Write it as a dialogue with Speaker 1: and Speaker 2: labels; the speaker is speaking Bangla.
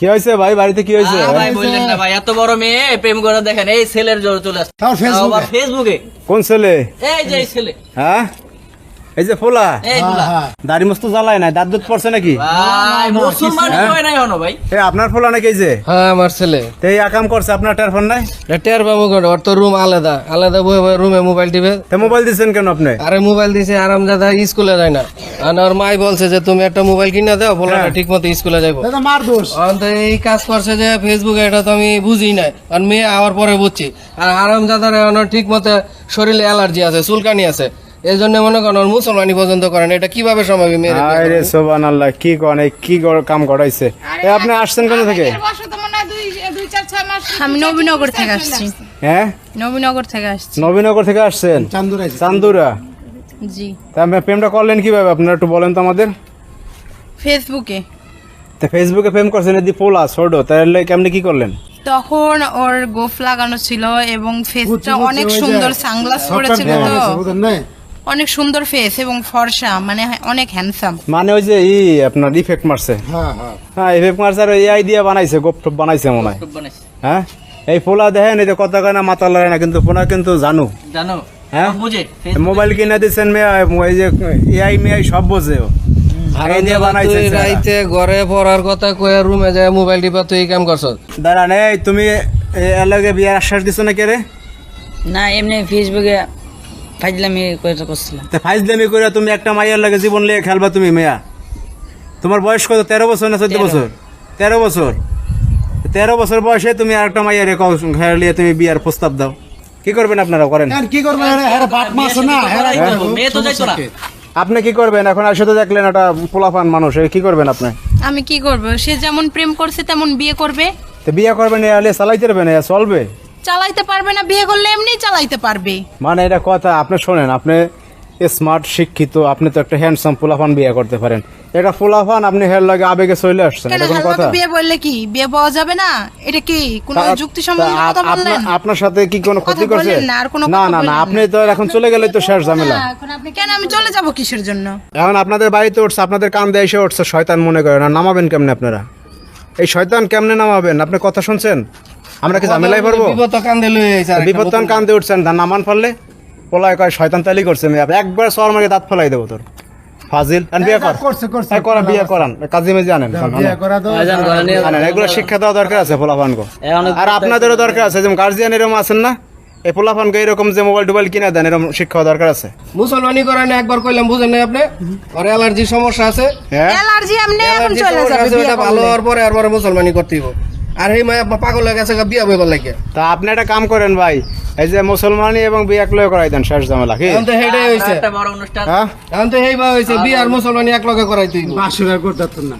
Speaker 1: কি হয়েছে ভাই, বাড়িতে কি হয়েছে?
Speaker 2: ভাই বললেন না ভাই, এত বড় মেয়ে প্রেম করে দেখেন, এই ছেলের জোর চলে আসছে ফেসবুকে।
Speaker 1: কোন ছেলে?
Speaker 2: এই যে এই ছেলে,
Speaker 1: হ্যাঁ এই যে ফোলা
Speaker 2: এইগুলা
Speaker 1: দাড়ি মস্ত জ্বালায় নাই, দাঁত দুধ পড়ছে নাকি?
Speaker 2: ভাই মুসলমান হয় নাই হনো ভাই।
Speaker 1: এ আপনার ফোলা নাকি? এই যে
Speaker 3: হ্যাঁ আমার ছেলে
Speaker 1: তো এই আকাম করছে, আপনার টেরফোন নাই?
Speaker 3: টের পাবো কেন? ওর তো রুম আলাদা আলাদা, বই রুমে মোবাইল টিপে।
Speaker 1: তো মোবাইল দিচ্ছেন কেন আপনি?
Speaker 3: আরে মোবাইল দিছে আরামদাদা, স্কুলে যায় না। আর ওর মাই বলছে যে তুমি একটা মোবাইল কিনে দাও, ফোলাটা ঠিক মতো স্কুলে যাবো। তো এই কাজ করছে যে ফেসবুকে, এটা তো আমি বুঝি নাই, আর মেয়ে আওয়ার পরে বুঝছি। আর আরামদাদার ঠিক মতো শরীরে অ্যালার্জি আছে, চুলকানি আছে, এই জন্য মনে করেন ওর মুসলমানি পর্যন্ত করেন। এটা কিভাবে সম্ভব? মেয়ে
Speaker 1: আরে সুবহানাল্লাহ, কি কোন এই কি কাম করাইছে? এ আপনি আসছেন কোথা থেকে?
Speaker 4: আমি নবীনগর থেকে আসছি।
Speaker 1: হ্যাঁ
Speaker 4: নবীনগর থেকে আসছি।
Speaker 1: নবীনগর থেকে আসছেন? চান্দুরা।
Speaker 4: জি।
Speaker 1: তা আপনি প্রেমটা করলেন কিভাবে আপনারা একটু বলেন তো আমাদের।
Speaker 4: ফেসবুকে।
Speaker 1: তা ফেসবুকে প্রেম করছেন এদি পোলা ছোট, তাহলে কেমনি কি করলেন?
Speaker 4: তখন ওর গোফ লাগানো ছিল এবং ফেসটা অনেক সুন্দর, সানগ্লাস পরেছিল তো, অনেক সুন্দর ফেস এবং ফর্সা, মানে অনেক হ্যান্ডসাম।
Speaker 1: মানে ওই যে আপনার ইফেক্ট মারছে। হ্যাঁ ইফেক্ট মারছে, আর এই দিয়ে বানাইছে, গোপটপ বানাইছে মনে হয়। হ্যাঁ এই পোলা দেখেন, এই যে কথা কয় না, মাথা লাগে না, কিন্তু পোলা কিন্তু জানো। হ্যাঁ
Speaker 2: বুঝে
Speaker 1: মোবাইল কিনে দিচ্ছেন মেয়ে, এই যে এআই মেয়াই সব বোঝে ও। এই দিয়ে বানাইছে।
Speaker 3: রাইতে ঘরে পড়ার কথা কয়ে রুমে যায় মোবাইল টিপা, তুই এই কাম করছ?
Speaker 1: দাঁড়ান, এই তুমি এর লগে বিয়ার আশ্বাস দিছো না কে রে?
Speaker 5: না এমনি ফেসবুকে ফাইজলামি করে করছিলাম।
Speaker 1: তা ফাইজলামি করে তুমি একটা মাইয়ার লাগে জীবন লিয়ে খেলবা তুমি মেয়া? তোমার বয়স কত? 13 বছর না 14 বছর? 13 বছর। 13 বছর বয়সে তুমি আর একটা মাইয়ারে খেলিয়ে তুমি বিয়ার প্রস্তাব দাও। কি করবেন আপনারা? করেন
Speaker 6: কি করবেন?
Speaker 2: মেয়ে তো যাইতো না।
Speaker 1: আপনি কি করবেন এখন? আসলে তো দেখলেন একটা পোলাপান মানুষ, কি করবেন আপনি?
Speaker 4: আমি কি করব? সে যেমন প্রেম করছে তেমন বিয়ে করবে।
Speaker 1: তো বিয়ে করবেন, এলে চালাইতে পারবেন, চলবে?
Speaker 4: চালাইতে পারবে না, বিয়ে করলে এমনি চালাইতে পারবে।
Speaker 1: মানে এটা কথা। আপনি শোনেন, আপনি স্মার্ট শিক্ষিত, আপনি তো একটা হ্যান্ডসাম পোলাপান বিয়ে করতে পারেন। এটা পোলাপান আপনি হের লাগে আবেগে চলে আসছেন,
Speaker 4: কেন
Speaker 1: এটা কোনো কথা?
Speaker 4: বিয়ে বললে কি বিয়ে পাওয়া যাবে না? এটা কি কোনো যুক্তিসম্মত কথা বললেন?
Speaker 1: আপনার সাথে কি কোনো ক্ষতি
Speaker 4: কথা
Speaker 1: করছে?
Speaker 4: বললেন না, আর কোনো
Speaker 1: না
Speaker 4: কথা
Speaker 1: না না,
Speaker 4: বললেন
Speaker 1: আপনি তো এখন চলে গেলে তো শেষ ঝামেলা।
Speaker 4: কেন আমি চলে যাব কিসের জন্য?
Speaker 1: এখন আপনাদের বাড়িতে উঠছে, আপনাদের কান দিয়ে এসে উঠছে, শয়তান মনে করেন। আর নামাবেন কেমনে আপনারা? এই শয়তান কেমনে নামাবেন? আপনি কথা শুনছেন? আমরা কি ঝামেলায় পড়বো?
Speaker 3: বিপদ কান্দে লয়ে আইছে।
Speaker 1: বিপদ কান্দে উঠছেন, নামান ফেললে পোলায় কয় শয়তান তালি করছে। একবার সর মাকে দাঁত ফেলাই দেবো তোর। ফাজিল। বিয়ে করা বিয়ে করান, কাজী মেজি আনেন, এগুলো শিক্ষা দেওয়া দরকার আছে পোলাপানকে। আর আপনাদেরও দরকার আছে, যেমন গার্জিয়ান এরকম আছেন না, এই পোলাপানকে এরকম যে মোবাইল টোবাইল কিনে দেন, এরকম শিক্ষা দরকার আছে।
Speaker 3: মুসলমানি করেন না, একবার কইলাম বুঝেন না আপনি? আর অ্যালার্জি সমস্যা আছে,
Speaker 1: হ্যাঁ
Speaker 4: অ্যালার্জি এমনি এখন চলে
Speaker 3: সমস্যা
Speaker 4: যাবে
Speaker 3: আছে,
Speaker 4: বিয়ে
Speaker 3: ওটা ভালো
Speaker 4: করলে।
Speaker 3: হওয়ার পরে আর মুসলমানি করতে হইব। আর এই মায়া পাগল হয়ে গেছে বিয়া বইবার লাগে।
Speaker 1: তা আপনি একটা কাম করেন ভাই, এই যে মুসলমানি এবং বিয়ে একলগে করাই দেন, শেষ ঝামেলা। কি
Speaker 3: এখন তো হেডে হইছে,
Speaker 2: একটা বড় অনুষ্ঠান।
Speaker 1: হ্যাঁ
Speaker 3: এখন তো হেই বা হইছে, বিয়া আর মুসলমানি এক লগে করাই তুই।
Speaker 6: বাসুরা করতে না।